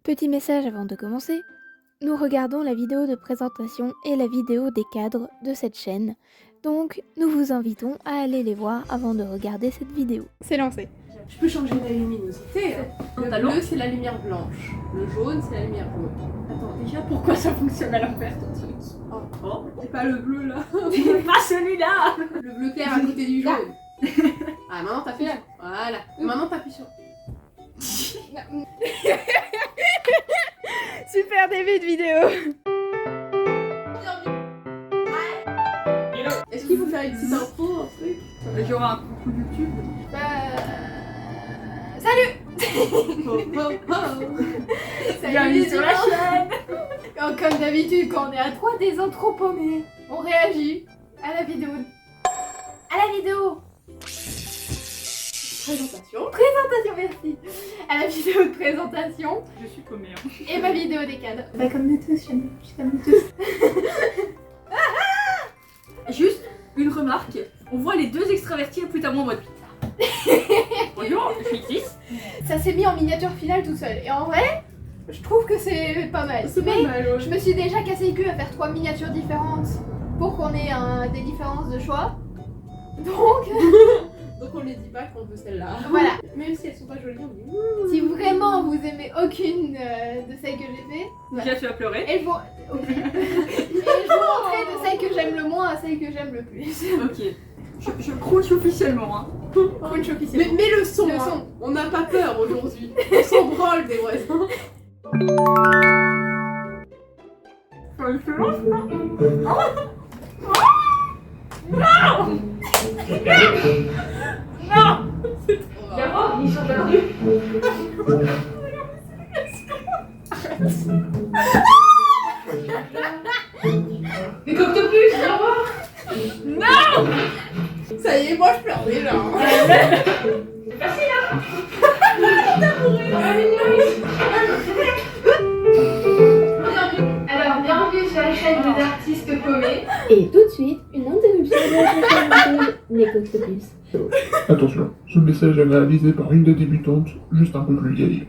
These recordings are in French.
Petit message avant de commencer. Nous regardons la vidéo de présentation et la vidéo des cadres de cette chaîne. Donc, nous vous invitons à aller les voir avant de regarder cette vidéo. C'est lancé. Je peux changer la luminosité. Le bleu, c'est la lumière blanche. Le jaune, c'est la lumière bleue. Attends, déjà, pourquoi ça fonctionne à l'envers ton truc? Oh, c'est pas le bleu là. C'est pas celui-là. Le bleu clair à côté du jaune. Ah, maintenant t'as fait. Voilà. Maintenant t'appuies sur. Super début de vidéo. Est-ce qu'il faut faire une petite intro, un truc? Genre un coucou YouTube. Bienvenue sur la chaîne. Comme d'habitude, quand on est à 3 des intros paumés, on réagit à la vidéo. Présentation, merci. À la vidéo de présentation Je suis paumée. Hein. et ma vidéo des cadres. Bah comme nous tous, je suis comme nous tous. Juste une remarque, on voit les deux extravertis plus tard en mode pizza. Bonjour, je suis Chris. Ça s'est mis en miniature finale tout seul. Et en vrai, je trouve que c'est pas mal. C'est pas mal, ouais. Je me suis déjà cassé le cul à faire 3 miniatures différentes pour qu'on ait des différences de choix. Donc on les dit pas qu'on veut celle-là. Voilà. Même si elles sont pas jolies, on dit si vraiment vous aimez aucune de celles que j'ai fait, Déjà tu vas pleurer. et je vous montrer de celles que j'aime le moins à celles que j'aime le plus. Ok. Je crunch officiellement. Hein. Crunch officiel. Mais le son, Le son. On n'a pas peur aujourd'hui. On s'en branle des voisins. Faut le faire, non. D'abord, ils sont perdus. Mais comme t'as plus, au revoir. Non. Ça y est, moi je pleure déjà. Alors, bienvenue sur la chaîne des artistes paumés. Et tout de suite, une interruption de la chaîne YouTube n'écoute plus. Attention, ce message est réalisé par une des débutantes, juste un peu plus vieille.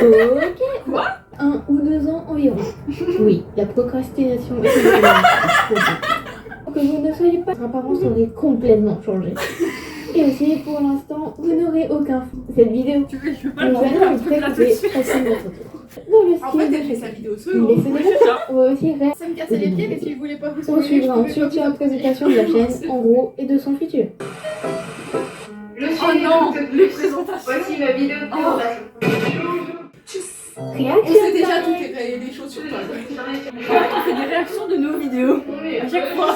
Ok. Quoi 1 ou 2 ans environ. Oui, la procrastination est une maladie. Pour que vous ne soyez pas, votre apparence aurait complètement changé. Et aussi, pour l'instant, vous n'aurez aucun fond. Cette vidéo, Tu veux, je veux pas on le va prendre la un truc là tout de couper suite. facile votre tour. Dans le En fait, style elle fait de sa vidéo une solo. des Oui, secondes, c'est ça. on va aussi Ça me cassait les pieds, mais si vous voulez pas vous on spoiler, suivra je ensuite peux une présentation de la chaîne, en gros, et de son futur. Oh non, les présentations. Voici ma vidéo de présentation. On Réaction. sait déjà toutes les choses sur toi. On fait des réactions de nos vidéos. À chaque fois.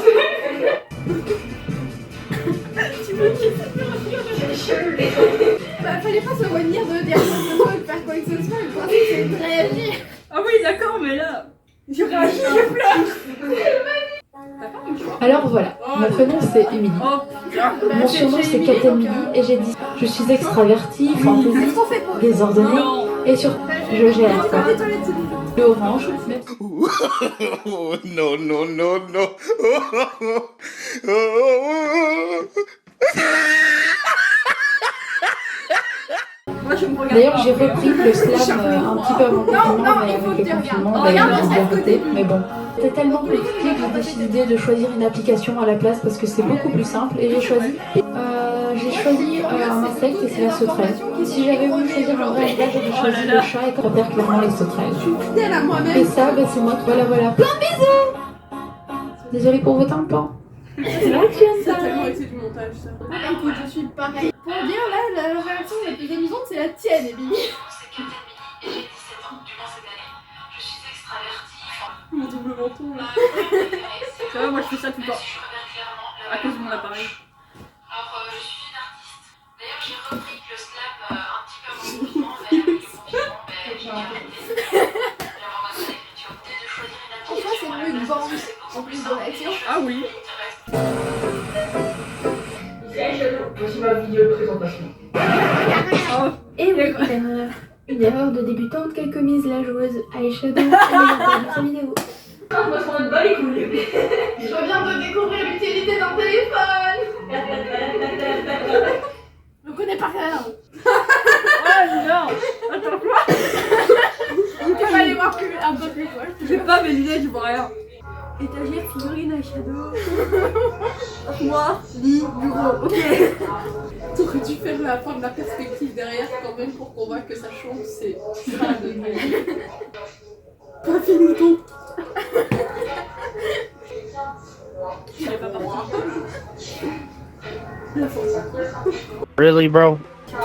Bah, fallait pas se retenir de dire quoi que ce soit ou de faire quoi que ce soit. Le principe, c'est de réagir. Ah oui, d'accord, mais là, je réagis, je pleure. Alors voilà, mon prénom c'est Émilie. Oh putain. Mon surnom c'est Captain Millie et j'ai dit je suis extravertie, fantasy, Qu'est-ce qu'on fait pour désordonnée Non. et surtout je gère On ça. va nettoyer les toilettes. Le orange, même Oh non, non, non, non. Moi je me regarde. D'ailleurs pas. j'ai repris le slam un petit peu avant le confinement, non, mais il faut avec le dire, confinement, regarde. bah, Regarde, j'ai c'est à arrêté. côté. Mais bon, c'était tellement compliqué que j'ai décidé de choisir une application à la place parce que c'est beaucoup plus simple et j'ai choisi un insecte et c'est la sauterelle. Si j'avais voulu choisir un vrai animal, j'aurais choisi le chat et je préfère clairement les sauterelles. Fidèle à Et moi-même. ça, bah, c'est moi qui voilà. Plein de bisous. Désolée pour vos tympans. Réaction C'est time. tellement que c'est du montage ça. Écoute, je suis pareil. Pour dire là, la réaction la plus amusante, c'est la tienne, Émilie. Mon double menton là. Ça va, moi je fais ça tout le temps. À cause de mon appareil. Alors, je suis une artiste. D'ailleurs, j'ai repris le slam un petit peu avant le mouvement, mais avec le confinement, j'ai arrêté. J'avais en mode d'écriture, dès de choisir une Pourquoi c'est application. mieux de bande en plus de réaction? Ah oui. Voici ma vidéo de présentation. Oh. Et oui, une erreur de débutante qu'a commise la joueuse Eyeshadow à sa vidéo. On va se rendre bas les couilles. Je viens de découvrir l'utilité d'un téléphone. Je connais par cœur. Oh non. Attends quoi. pas mes lunettes, je vois rien. Étagère, figurine, eyeshadow. Armoire, lit, bureau, ok. T'aurais dû faire la fin de la perspective derrière quand même pour qu'on voit que sa chambre c'est ça de vie. Pas finito. Je l'ai pas parti. La force. Really, bro? Ça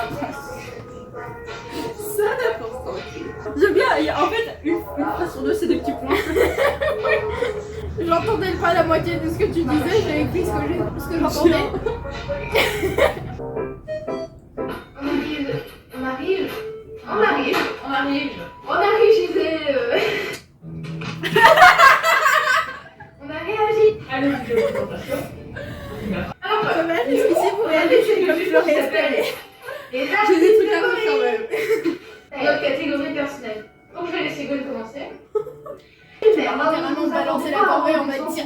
la force tranquille. J'aime bien, en fait, une phrase sur deux, c'est des petits points. J'entendais pas la moitié de ce que tu disais, j'ai écrit ce que j'entendais. On arrive chez On a réagi. Allez, vidéo présentation. Alors, jusqu'ici, vous réalisez comme je l'aurais espéré. Et là, J'ai des trucs à vous quand même. Notre catégorie personnelle. Donc, je vais laisser Gwen commencer. Littéralement balancer la corbeille en mode tir.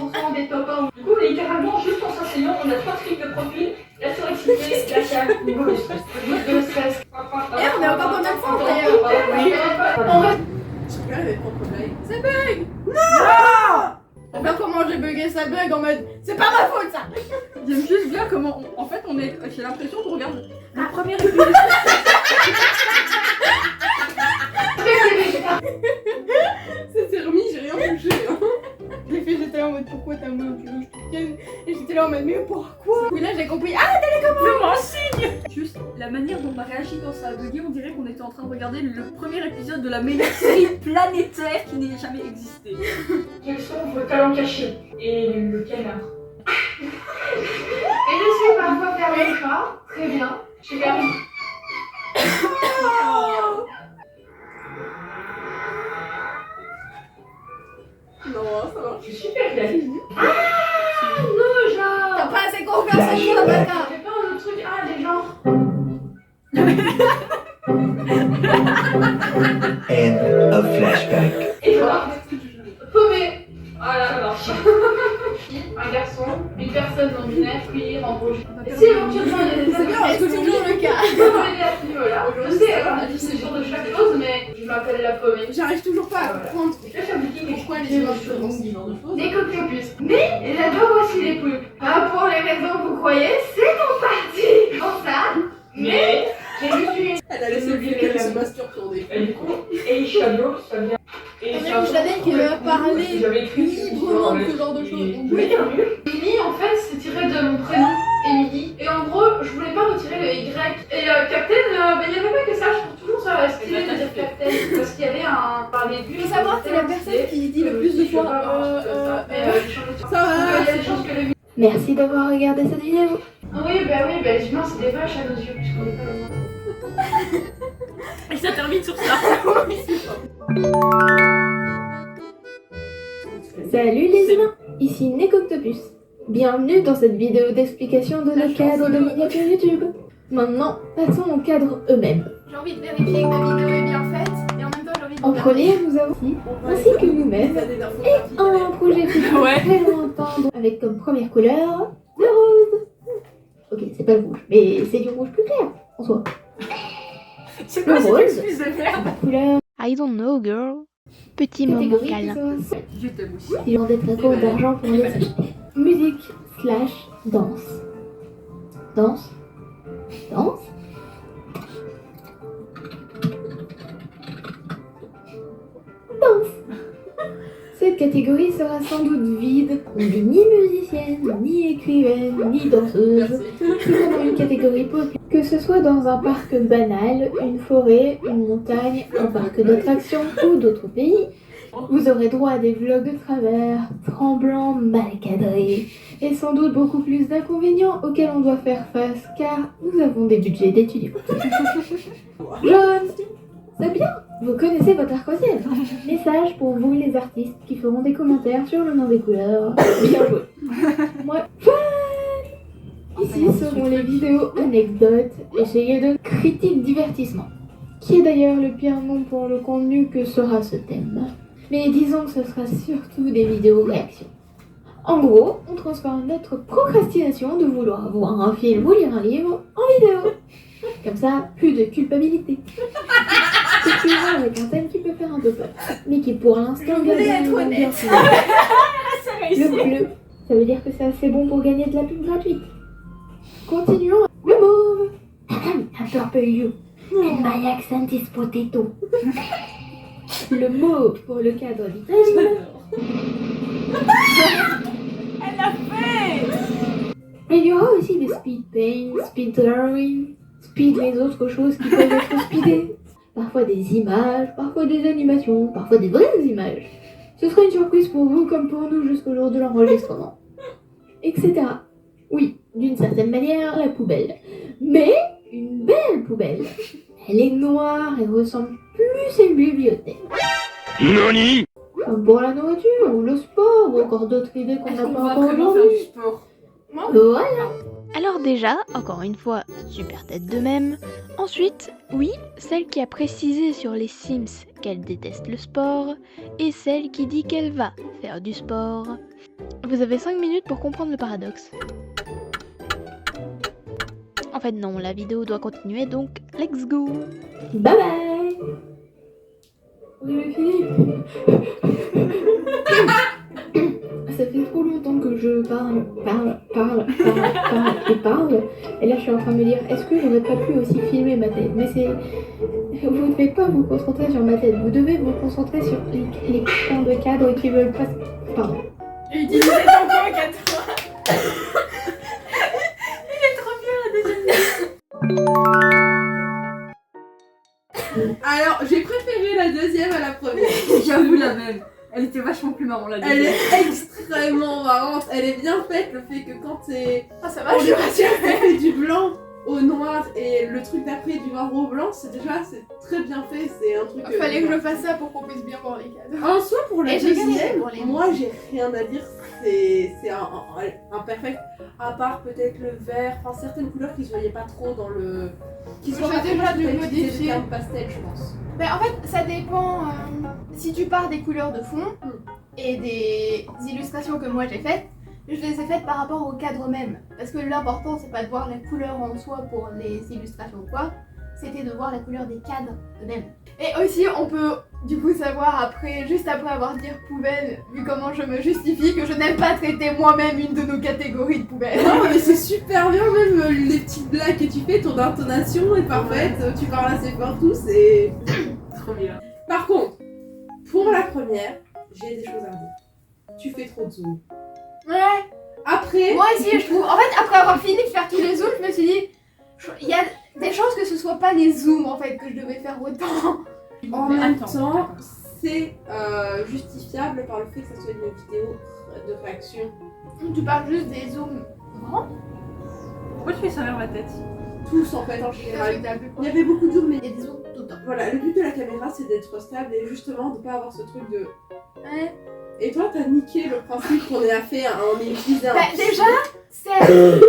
Du coup, littéralement, juste en s'asseyant, on a 3 trucs de profil, la surexcité, la calme, niveau de stress. Et on est encore combien de fois d'ailleurs? Super, elle est propre blague. Ça bug! Non! Enfin, comment j'ai bugué ça bug en mode c'est pas ma faute ça! J'aime juste bien comment, en fait, on est. J'ai l'impression qu'on regarde la première épisode. C'était remis, j'ai rien touché. Hein. J'ai fait, j'étais là en mode pourquoi t'as mal, tu veux que je te tienne? Et j'étais là en mode mais pourquoi? Et là j'ai compris, ah Fais-moi un signe. Juste la manière dont on a réagi quand ça a bugué, on dirait qu'on était en train de regarder le premier épisode de la meilleure série planétaire qui n'ait jamais existé. Quels sont vos talents cachés? Et le canard. Et je suis parfois fermée le pas. Très bien. Je suis fermée. non, ça marche. Je suis super bien. T'as pas assez confiance en toi, bâtard! J'ai pas un autre truc. Ah, les genres. End of flashback. Et voilà. Paumé. Voilà, ça marche. Un garçon, une personne non binaire, queer, androgyne. Et si éventuellement il y a des C'est bien, c'est toujours le cas. Je peux m'aider à ce niveau-là. Je sais, je sais toujours de chaque chose, mais je m'appelle la paumée. J'arrive toujours pas à comprendre Je vais faire du king et pourquoi les des gens choses. font ce genre de choses. Des cocopus. Mais j'adore aussi les poulpes. Pas pour les raisons que vous croyez, c'est en partie en ça. Mais j'ai juste eu Elle a laissé oublier qu'elle se masturbe sur des Et du coup, eyeshadow, ça vient. Et Mais je l'avais qui va parler j'avais écrit librement de ce genre de choses. Donc, Oui, Émilie, en fait, c'est tiré de mon prénom, Émilie. Et en gros, je voulais pas retirer le Y. Et Captain, il n'y avait pas que ça, je trouve toujours ça stylé de dire Captain. Parce qu'il y avait un. Par les buts. Il faut savoir que c'est la personne qui dit le plus de fois. Ça va. Il y a des chances que le. Merci d'avoir regardé cette vidéo. Oui, les humains, c'est des vaches à nos yeux, puisqu'on n'est pas les humains. Et ça termine sur ça. Salut les humains, ici Necoctopus. Bienvenue dans cette vidéo d'explication de nos cadres de miniatures YouTube. Maintenant, passons aux cadres eux-mêmes. J'ai envie de vérifier que ma vidéo est bien faite et en même temps j'ai envie de En premier, nous avons ici, ainsi que nous-mêmes, et un projet futur très lointain avec comme première couleur le rose. Ok, c'est pas le rouge, mais c'est du rouge plus clair en soi. C'est Le quoi cette rose, excuse de merde? couleur I don't know, girl. Petit moment catégorie qui câlin. sera Je t'aime aussi. il en d'être d'accord d'argent pour les acheter. Musique / danse. Danse. Danse. Danse. Cette catégorie sera sans doute vide. On n'est ni musicienne, ni écrivaine, ni danseuse. C'est vraiment une catégorie populaire. Que ce soit dans un parc banal, une forêt, une montagne, un parc d'attractions ou d'autres pays, vous aurez droit à des vlogs de travers, tremblants, mal cadrés, et sans doute beaucoup plus d'inconvénients auxquels on doit faire face, car nous avons des budgets d'étudiants. Jaune, c'est bien, vous connaissez votre arc-en-ciel. Message pour vous les artistes qui feront des commentaires sur le nom des couleurs. Bien joué. Moi, ici seront les vidéos anecdotes, essayez de critique divertissement, qui est d'ailleurs le pire nom pour le contenu que sera ce thème. Mais disons que ce sera surtout des vidéos réactions. En gros, on transforme notre procrastination de vouloir voir un film ou lire un livre en vidéo. Comme ça, plus de culpabilité. Effectivement, avec un thème qui peut faire un peu peur, mais qui pour l'instant garde voulais être une honnête. ambiance. C'est réussi. Le bleu, ça veut dire que c'est assez bon pour gagner de la pub gratuite. Continuons. Le mauve. Un purple you. And my accent is potato. Le mauve pour le cadre d'Italie. Elle l'a fait. Et il y aura aussi des speed paint, speed drawing, speed les autres choses qui peuvent être speedées. Parfois des images, parfois des animations, parfois des vraies images. Ce sera une surprise pour vous comme pour nous jusqu'au jour de l'enregistrement. Etc. Oui, d'une certaine manière, la poubelle. Mais une belle poubelle. Elle est noire et ressemble plus à une bibliothèque. NANI? Comme pour la nourriture, ou le sport, ou encore d'autres idées qu'on Est-ce n'a qu'on pas va encore vraiment faire aujourd'hui. du sport? Voilà. Alors déjà, encore une fois, super tête de même. Ensuite, oui, celle qui a précisé sur les Sims qu'elle déteste le sport, et celle qui dit qu'elle va faire du sport. Vous avez 5 minutes pour comprendre le paradoxe. En fait non, la vidéo doit continuer, donc let's go. Bye bye. Vous avez fini? Ça fait trop longtemps que je parle. Et là, je suis en train de me dire, est-ce que j'aurais pas pu aussi filmer ma tête? Mais c'est... Vous ne devez pas vous concentrer sur ma tête. Vous devez vous concentrer sur les putains de cadres qui veulent pas... Pardon. Utilisez ton point 80. Il est trop bien la deuxième. Alors, j'ai préféré la deuxième à la première. J'avoue la même. Elle était vachement plus marrante la Elle deuxième. est extrêmement marrante. Elle est bien faite, le fait que quand c'est... Ah ça va, je suis rassurée. fait du blanc au noir et le truc d'après du noir au blanc, c'est très bien fait. C'est un truc... Fallait que je fasse ça pour qu'on puisse bien voir les cadeaux. En soi, pour la Et j'ai gagné deuxième, pour les moi j'ai rien à dire, c'est un perfect, à part peut-être le vert, enfin certaines couleurs qui se voyaient pas trop dans le... qui Je sont vais pas déjà trop de utilisées, modifier. le terme pastel, je pense. Ben, en fait, ça dépend si tu pars des couleurs de fond et des illustrations que moi j'ai faites. Je les ai faites par rapport au cadre même. Parce que l'important, c'est pas de voir la couleur en soi pour les illustrations ou quoi, c'était de voir la couleur des cadres eux-mêmes. Et aussi, on peut du coup savoir après, juste après avoir dit poubelle, vu comment je me justifie, que je n'aime pas traiter moi-même une de nos catégories de poubelles. Non mais c'est super bien, même les petites blagues que tu fais, ton intonation est parfaite, tu parles assez fort tout, c'est... Trop bien. Par contre, pour la première, j'ai des choses à dire. Tu fais trop de zoom. Ouais. Après... Moi aussi, je trouve. En fait, après avoir fini de faire tous les zooms, je me suis dit, il y a des chances que ce soit pas les zooms en fait que je devais faire autant. En même temps, c'est justifiable par le fait que ça soit une vidéo de réaction. Tu parles juste des zooms grands. Pourquoi tu fais ça vers ma tête? Tous en fait en général. Il y avait beaucoup de zooms, mais Il y a des zooms tout le temps. voilà, le but de la caméra c'est d'être stable et justement de pas avoir ce truc de... Ouais. Et toi t'as niqué le principe qu'on a fait, on est utilisé un... Bah, déjà, c'est.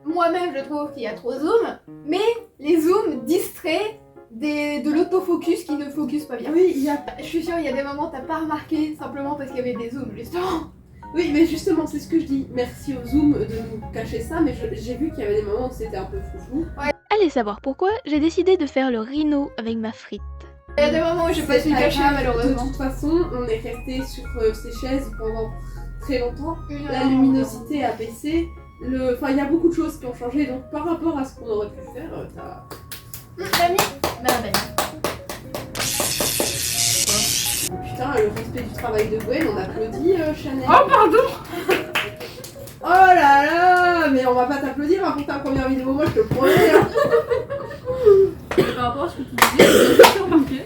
Moi-même, je trouve qu'il y a trop de zooms, mais les zooms distraient de l'autofocus qui ne focus pas bien. Oui, il y a... Je suis sûre, il y a des moments t'as pas remarqué simplement parce qu'il y avait des zooms, justement. Oui, mais justement, c'est ce que je dis. Merci au Zoom de nous cacher ça, mais j'ai vu qu'il y avait des moments où c'était un peu foufou. Allez savoir pourquoi, j'ai décidé de faire le rhino avec ma frite. Il y a des moments où j'ai pas su C'est cacher, grave. malheureusement. De toute façon, on est resté sur ces chaises pendant très longtemps. Une La heure. luminosité a baissé. Enfin, il y a beaucoup de choses qui ont changé, donc par rapport à ce qu'on aurait pu faire, t'as... Mamie. Ben. Putain, le respect du travail de Gwen, on applaudit Chanel. Oh pardon. Oh là là. Mais on va pas t'applaudir hein, pour ta première vidéo, moi je te le promets. Hein. Par rapport à ce que tu disais, j'ai aussi remarqué.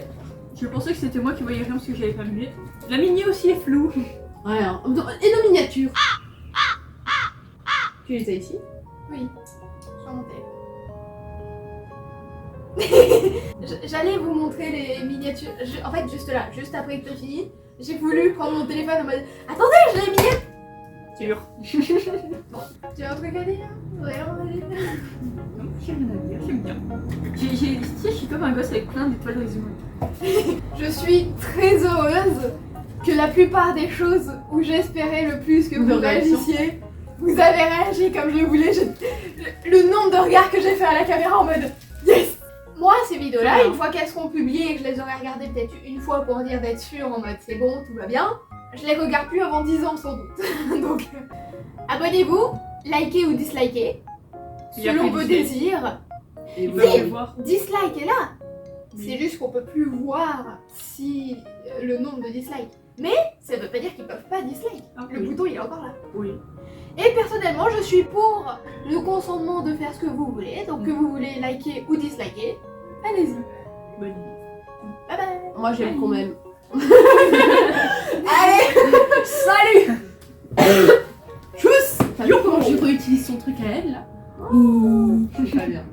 Je pensais que c'était moi qui voyais rien parce que j'avais pas lunettes. La mini aussi est floue. Ouais, hein. Et nos miniatures. Tu les as ici? Oui. Sur mon téléphone. J'allais vous montrer les miniatures. En fait, juste là, juste après que t'as fini, j'ai voulu prendre mon téléphone en mode attendez, j'ai les miniatures. Sûr. Bon, tu as un truc à dire? Rien à dire? Non, j'ai rien à dire, j'aime bien. Je suis comme un gosse avec plein d'étoiles dans les yeux. Je suis très heureuse que la plupart des choses où j'espérais le plus que De vous réaction. réagissiez, vous avez réagi comme je voulais. Le nombre de regards que j'ai fait à la caméra en mode yes. Moi, ces vidéos-là, Ouais. une fois qu'elles seront publiées et que je les aurai regardées peut-être une fois pour dire d'être sûre en mode c'est bon, tout va bien, je les regarde plus avant 10 ans sans doute. Donc, abonnez-vous, likez ou dislikez, Il y a selon plus vos de désirs. Et vous Si. allez voir. Dislike est là. Oui. C'est juste qu'on peut plus voir si le nombre de dislikes. Mais ça veut pas dire qu'ils peuvent pas dislike. Ah, Le oui. bouton il est encore là. Oui. Et personnellement, je suis pour le consentement de faire ce que vous voulez. Donc que vous voulez liker ou disliker, allez-y. Bonne idée. Bye bye. Moi j'aime quand même. Allez, salut. Tchuss. T'as vu comment je réutilise son truc à elle là? C'est pas bien.